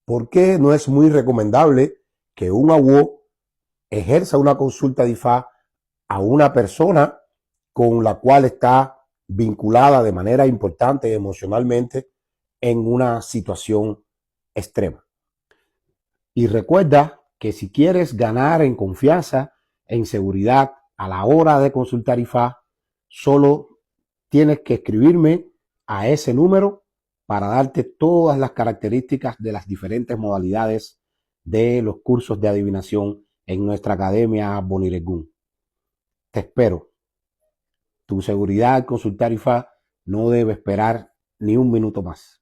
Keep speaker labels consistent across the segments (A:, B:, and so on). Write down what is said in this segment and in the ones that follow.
A: ¿Por qué no es muy recomendable que un abogado ejerza una consulta de IFA a una persona con la cual está vinculada de manera importante emocionalmente en una situación extrema? Y recuerda que si quieres ganar en confianza, en seguridad a la hora de consultar IFA, solo tienes que escribirme a ese número para darte todas las características de las diferentes modalidades de los cursos de adivinación en nuestra academia Boniregun. Te espero. Tu seguridad al consultar IFA no debe esperar ni un minuto más.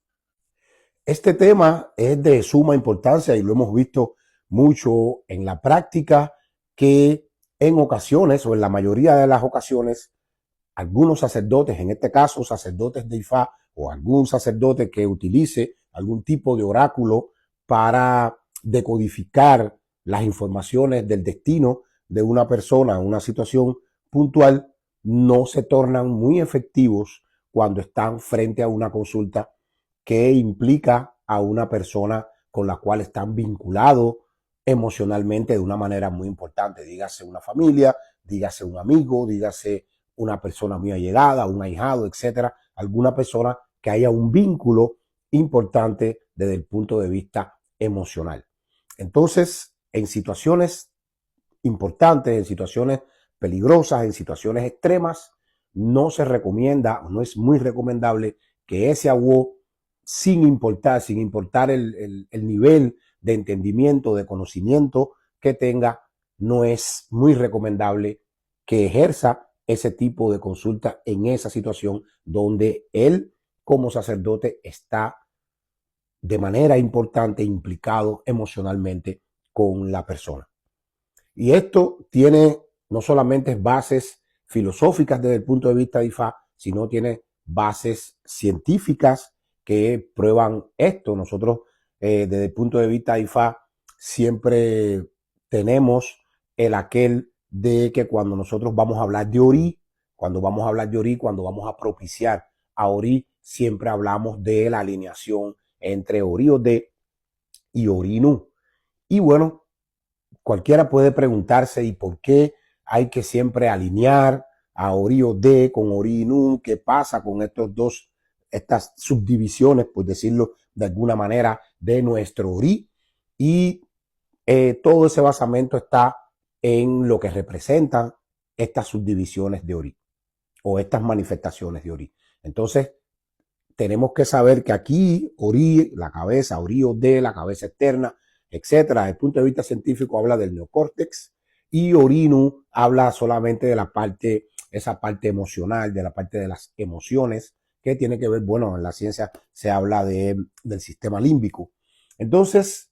A: Este tema es de suma importancia y lo hemos visto mucho en la práctica, que en ocasiones o en la mayoría de las ocasiones algunos sacerdotes, en este caso sacerdotes de IFA o algún sacerdote que utilice algún tipo de oráculo para decodificar las informaciones del destino de una persona en una situación puntual, no se tornan muy efectivos cuando están frente a una consulta que implica a una persona con la cual están vinculados emocionalmente de una manera muy importante. Dígase una familia, dígase un amigo, dígase una persona muy allegada, un ahijado, etcétera. Alguna persona que haya un vínculo importante desde el punto de vista emocional. Entonces, en situaciones importantes, en situaciones peligrosas, en situaciones extremas, no se recomienda, no es muy recomendable que ese abogado, sin importar el nivel de entendimiento, de conocimiento que tenga, no es muy recomendable que ejerza ese tipo de consulta en esa situación donde él como sacerdote está de manera importante implicado emocionalmente con la persona. Y esto tiene no solamente bases filosóficas desde el punto de vista de IFA, sino tiene bases científicas que prueban esto. Nosotros, desde el punto de vista de IFA, siempre tenemos el aquel de que cuando nosotros vamos a hablar de Ori, cuando vamos a propiciar a Ori, siempre hablamos de la alineación entre Ori Ode y Ori Nu. Y bueno, cualquiera puede preguntarse, ¿y por qué hay que siempre alinear a Ori Ode con Ori Nu? ¿Qué pasa con estas subdivisiones, por decirlo de alguna manera, de nuestro Ori? Y todo ese basamento está en lo que representan estas subdivisiones de Ori o estas manifestaciones de Ori. Entonces, tenemos que saber que aquí Ori, la cabeza, Ori Ode, la cabeza externa, etcétera, desde el punto de vista científico habla del neocórtex, y Ori Nu habla solamente de la parte, esa parte emocional, de la parte de las emociones, que tiene que ver, bueno, en la ciencia se habla del sistema límbico. Entonces,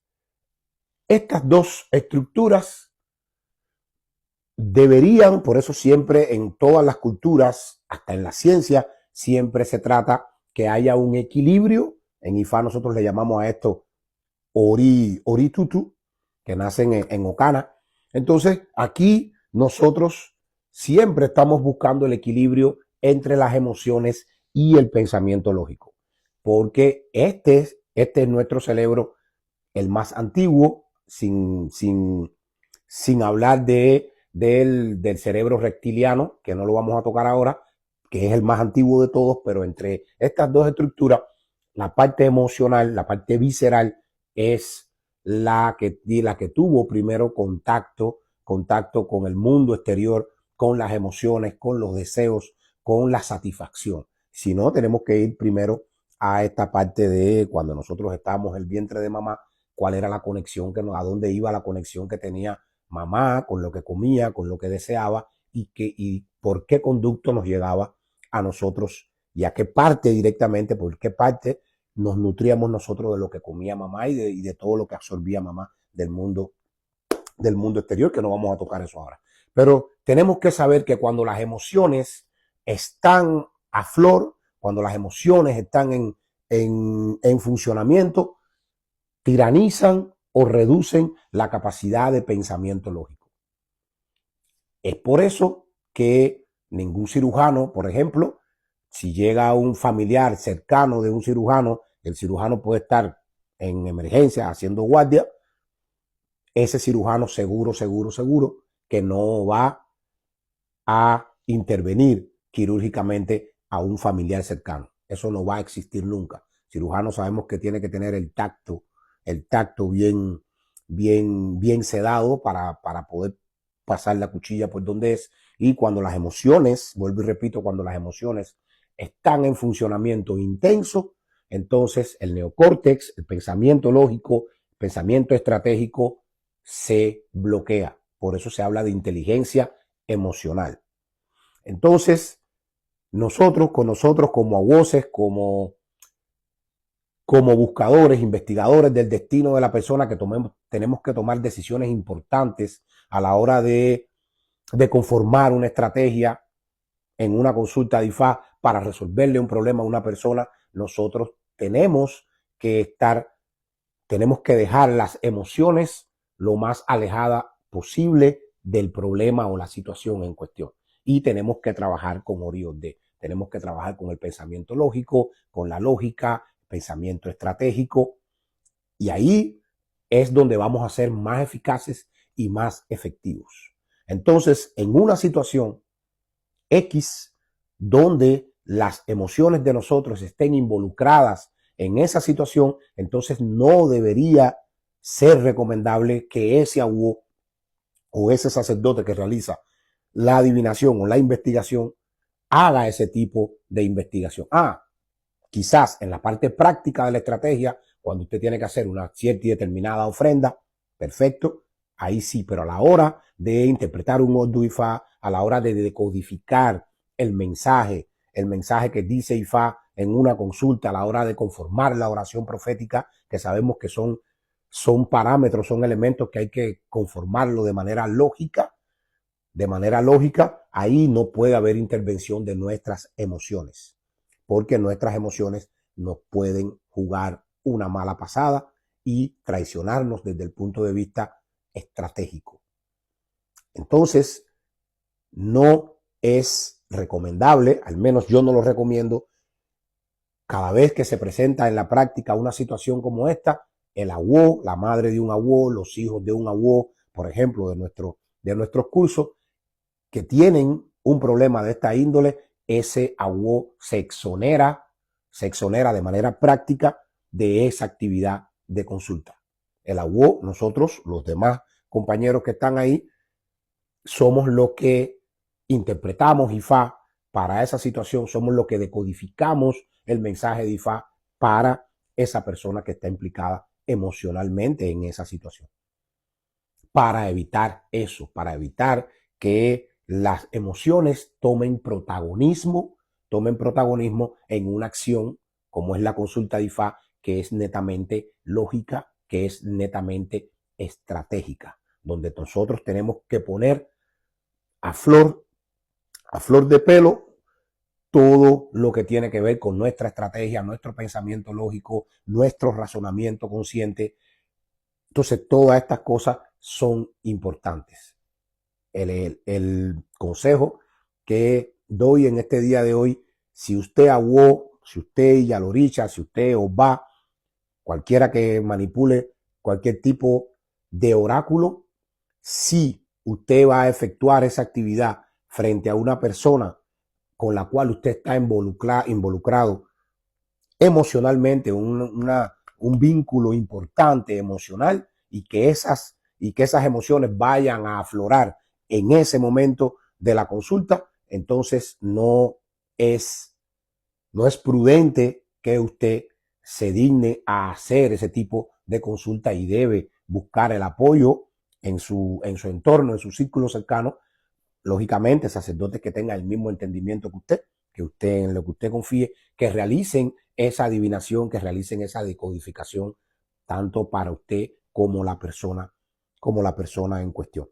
A: estas dos estructuras deberían, por eso siempre en todas las culturas, hasta en la ciencia, siempre se trata que haya un equilibrio. En IFA nosotros le llamamos a esto Oritutu, que nacen en Okana. Entonces, aquí nosotros siempre estamos buscando el equilibrio entre las emociones y el pensamiento lógico, porque este es nuestro cerebro, el más antiguo, sin hablar del cerebro reptiliano, que no lo vamos a tocar ahora, que es el más antiguo de todos, pero entre estas dos estructuras, la parte emocional, la parte visceral, es la que tuvo primero contacto con el mundo exterior, con las emociones, con los deseos, con la satisfacción. Si no, tenemos que ir primero a esta parte de cuando nosotros estábamos en el vientre de mamá, cuál era la conexión, a dónde iba la conexión que tenía mamá con lo que comía, con lo que deseaba, y por qué conducto nos llegaba a nosotros y a qué parte directamente, por qué parte nos nutríamos nosotros de lo que comía mamá y de todo lo que absorbía mamá del mundo exterior, que no vamos a tocar eso ahora. Pero tenemos que saber que cuando las emociones están a flor, cuando las emociones están en funcionamiento, tiranizan o reducen la capacidad de pensamiento lógico. Es por eso que ningún cirujano, por ejemplo, si llega un familiar cercano de un cirujano, el cirujano puede estar en emergencia haciendo guardia, ese cirujano seguro que no va a intervenir quirúrgicamente a un familiar cercano. Eso no va a existir nunca. Cirujano sabemos que tiene que tener el tacto bien sedado para poder pasar la cuchilla por donde es. Y cuando las emociones, vuelvo y repito, cuando las emociones están en funcionamiento intenso, entonces el neocórtex, el pensamiento lógico, el pensamiento estratégico se bloquea. Por eso se habla de inteligencia emocional. Entonces, nosotros como aguoces, como buscadores, investigadores del destino de la persona, que tenemos que tomar decisiones importantes a la hora de conformar una estrategia en una consulta de IFA para resolverle un problema a una persona. Nosotros tenemos que dejar las emociones lo más alejada posible del problema o la situación en cuestión. Y tenemos que trabajar con Oriol D. Tenemos que trabajar con el pensamiento lógico, con la lógica, pensamiento estratégico. Y ahí es donde vamos a ser más eficaces y más efectivos. Entonces, en una situación X, donde las emociones de nosotros estén involucradas en esa situación, entonces no debería ser recomendable que ese aguó o ese sacerdote que realiza la adivinación o la investigación haga ese tipo de investigación. Quizás en la parte práctica de la estrategia, cuando usted tiene que hacer una cierta y determinada ofrenda, perfecto, ahí sí, pero a la hora de interpretar un Ordo Ifá, a la hora de decodificar el mensaje que dice Ifá en una consulta, a la hora de conformar la oración profética, que sabemos que son parámetros, son elementos que hay que conformarlo de manera lógica, ahí no puede haber intervención de nuestras emociones, porque nuestras emociones nos pueden jugar una mala pasada y traicionarnos desde el punto de vista estratégico. Entonces, no es recomendable, al menos yo no lo recomiendo, cada vez que se presenta en la práctica una situación como esta, el aguó, la madre de un aguó, los hijos de un aguó, por ejemplo, de nuestros cursos, que tienen un problema de esta índole, ese aguó se exonera de manera práctica de esa actividad de consulta. El aguó, nosotros, los demás compañeros que están ahí, somos los que interpretamos IFA para esa situación, somos los que decodificamos el mensaje de IFA para esa persona que está implicada emocionalmente en esa situación. Para evitar eso, para evitar que las emociones tomen protagonismo en una acción como es la consulta de IFA, que es netamente lógica, que es netamente estratégica, donde nosotros tenemos que poner a flor de pelo todo lo que tiene que ver con nuestra estrategia, nuestro pensamiento lógico, nuestro razonamiento consciente. Entonces, todas estas cosas son importantes. El consejo que doy en este día de hoy, si usted aguó, si usted Yaloricha, si usted Oba, cualquiera que manipule cualquier tipo de oráculo, si usted va a efectuar esa actividad frente a una persona con la cual usted está involucrado emocionalmente, un vínculo importante emocional, y que esas emociones vayan a aflorar en ese momento de la consulta, entonces no es prudente que usted se digne a hacer ese tipo de consulta, y debe buscar el apoyo en su entorno, en su círculo cercano, lógicamente sacerdotes que tengan el mismo entendimiento que usted en lo que usted confíe, que realicen esa adivinación, que realicen esa decodificación, tanto para usted como la persona en cuestión.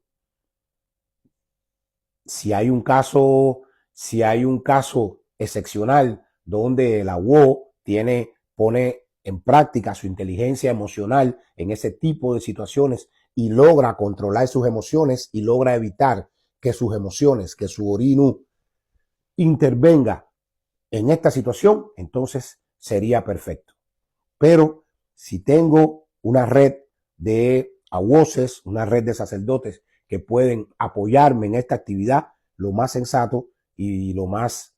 A: Si hay un caso excepcional donde la UO pone en práctica su inteligencia emocional en ese tipo de situaciones y logra controlar sus emociones y logra evitar que sus emociones, que su orinu intervenga en esta situación, entonces sería perfecto. Pero Si tengo una red de awoces, una red de sacerdotes que pueden apoyarme en esta actividad, lo más sensato y lo más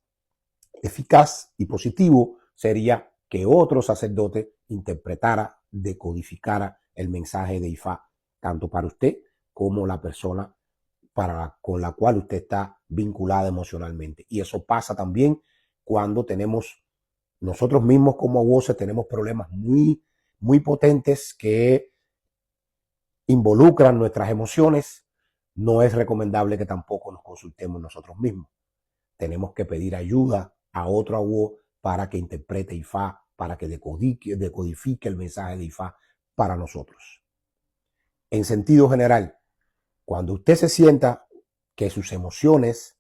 A: eficaz y positivo sería que otro sacerdote interpretara, decodificara el mensaje de Ifá, tanto para usted como la persona con la cual usted está vinculada emocionalmente. Y eso pasa también cuando tenemos nosotros mismos como voces, tenemos problemas muy potentes que involucran nuestras emociones. No es recomendable que tampoco nos consultemos nosotros mismos. Tenemos que pedir ayuda a otro awo para que interprete Ifá, para que decodifique el mensaje de Ifá para nosotros. En sentido general, cuando usted se sienta que sus emociones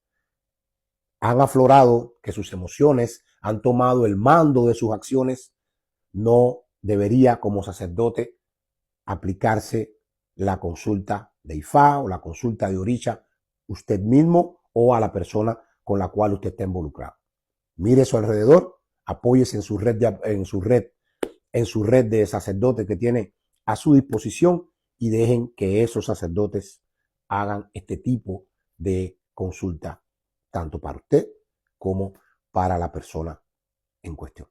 A: han aflorado, que sus emociones han tomado el mando de sus acciones, no debería como sacerdote aplicarse la consulta de Ifá o la consulta de Orisha usted mismo o a la persona con la cual usted está involucrado. Mire a su alrededor, apóyese en su red de sacerdotes que tiene a su disposición y dejen que esos sacerdotes hagan este tipo de consulta tanto para usted como para la persona en cuestión.